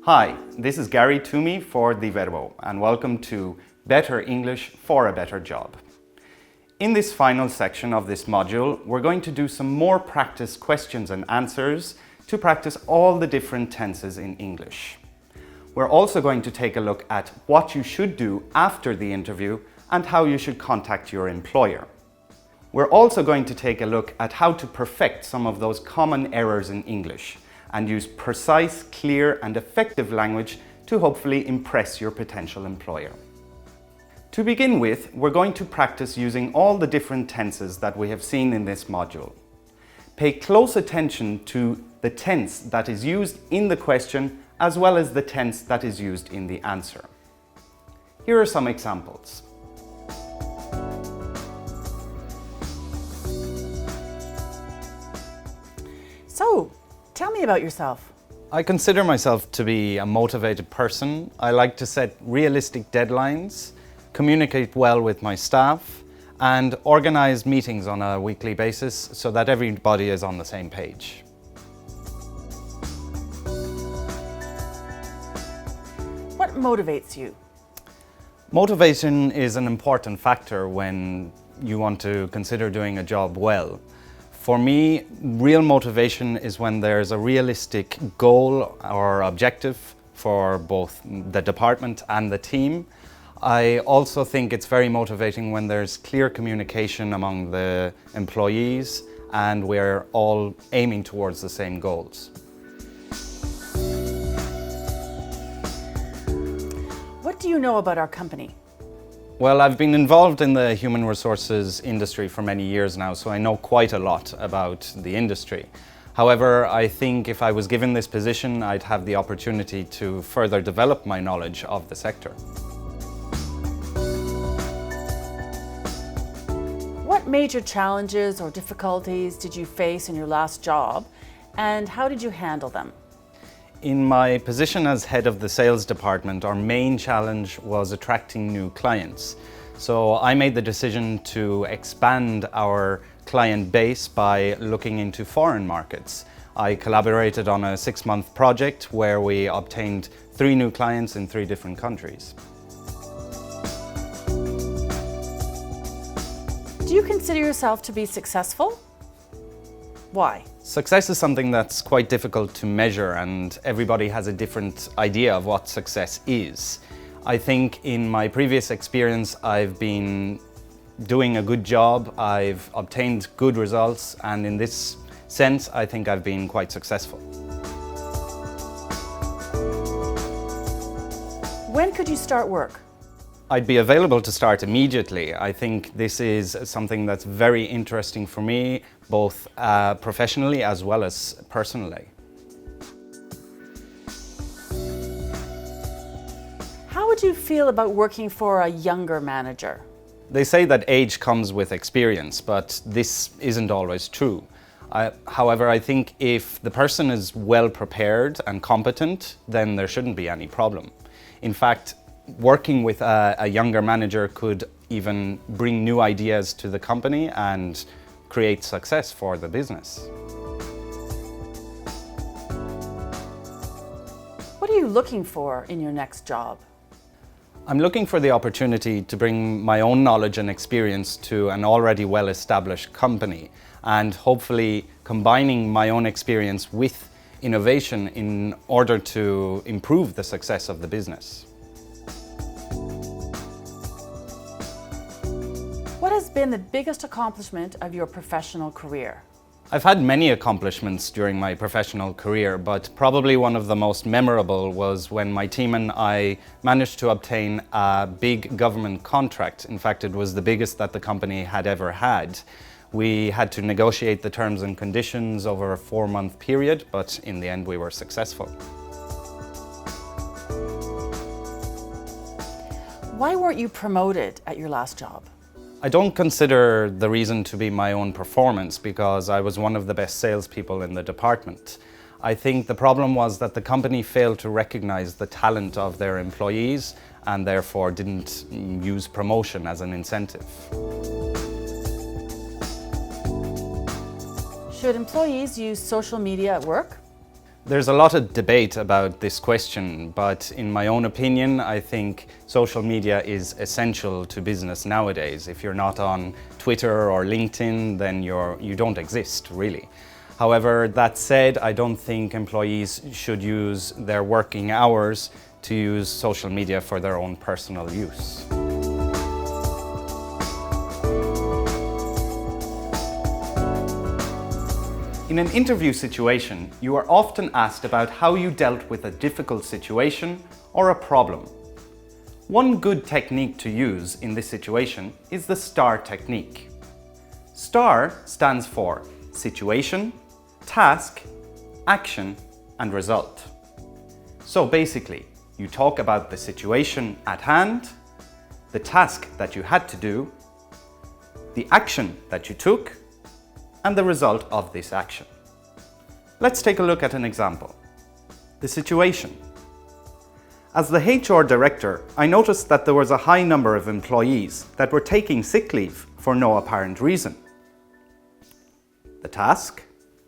Hi, this is Gary Toomey for the Verbo, and welcome to Better English for a Better Job. In this final section of this module, we're going to do some more practice questions and answers to practice all the different tenses in English. We're also going to take a look at what you should do after the interview and how you should contact your employer. We're also going to take a look at how to perfect some of those common errors in English and use precise, clear and effective language to hopefully impress your potential employer. To begin with, we're going to practice using all the different tenses that we have seen in this module. Pay close attention to the tense that is used in the question as well as the tense that is used in the answer. Here are some examples. So, tell me about yourself. I consider myself to be a motivated person. I like to set realistic deadlines, communicate well with my staff, and organize meetings on a weekly basis so that everybody is on the same page. What motivates you? Motivation is an important factor when you want to consider doing a job well. For me, real motivation is when there's a realistic goal or objective for both the department and the team. I also think it's very motivating when there's clear communication among the employees and we're all aiming towards the same goals. What do you know about our company? Well, I've been involved in the human resources industry for many years now, so I know quite a lot about the industry. However, I think if I was given this position, I'd have the opportunity to further develop my knowledge of the sector. What major challenges or difficulties did you face in your last job, and how did you handle them? In my position as head of the sales department, our main challenge was attracting new clients. So I made the decision to expand our client base by looking into foreign markets. I collaborated on a 6-month project where we obtained 3 new clients in 3 different countries. Do you consider yourself to be successful? Why? Success is something that's quite difficult to measure, and everybody has a different idea of what success is. I think in my previous experience I've been doing a good job, I've obtained good results, and in this sense I think I've been quite successful. When could you start work? I'd be available to start immediately. I think this is something that's very interesting for me, both professionally as well as personally. How would you feel about working for a younger manager? They say that age comes with experience, but this isn't always true. However, I think if the person is well prepared and competent, then there shouldn't be any problem. In fact, working with a younger manager could even bring new ideas to the company and create success for the business. What are you looking for in your next job? I'm looking for the opportunity to bring my own knowledge and experience to an already well-established company, and hopefully combining my own experience with innovation in order to improve the success of the business. What has been the biggest accomplishment of your professional career? I've had many accomplishments during my professional career, but probably one of the most memorable was when my team and I managed to obtain a big government contract. In fact, it was the biggest that the company had ever had. We had to negotiate the terms and conditions over a 4-month period, but in the end we were successful. Why weren't you promoted at your last job? I don't consider the reason to be my own performance, because I was one of the best salespeople in the department. I think the problem was that the company failed to recognize the talent of their employees and therefore didn't use promotion as an incentive. Should employees use social media at work? There's a lot of debate about this question, but in my own opinion, I think social media is essential to business nowadays. If you're not on Twitter or LinkedIn, then you don't exist, really. However, that said, I don't think employees should use their working hours to use social media for their own personal use. In an interview situation, you are often asked about how you dealt with a difficult situation or a problem. One good technique to use in this situation is the STAR technique. STAR stands for situation, task, action, and result. So basically, you talk about the situation at hand, the task that you had to do, the action that you took, and the result of this action. Let's take a look at an example. The situation. As the HR director, I noticed that there was a high number of employees that were taking sick leave for no apparent reason. The task.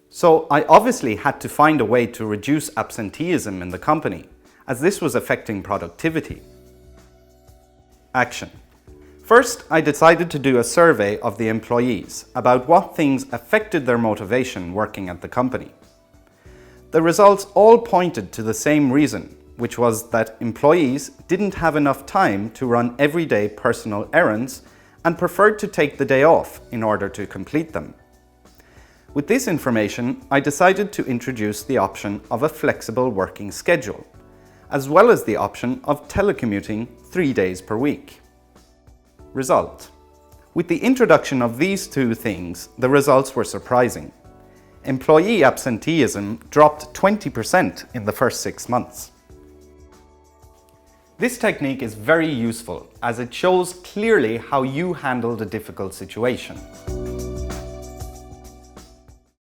So I obviously had to find a way to reduce absenteeism in the company, as this was affecting productivity. Action. First, I decided to do a survey of the employees about what things affected their motivation working at the company. The results all pointed to the same reason, which was that employees didn't have enough time to run everyday personal errands and preferred to take the day off in order to complete them. With this information, I decided to introduce the option of a flexible working schedule, as well as the option of telecommuting 3 days per week. Result. With the introduction of these two things, the results were surprising. Employee absenteeism dropped 20% in the first 6 months. This technique is very useful as it shows clearly how you handled a difficult situation.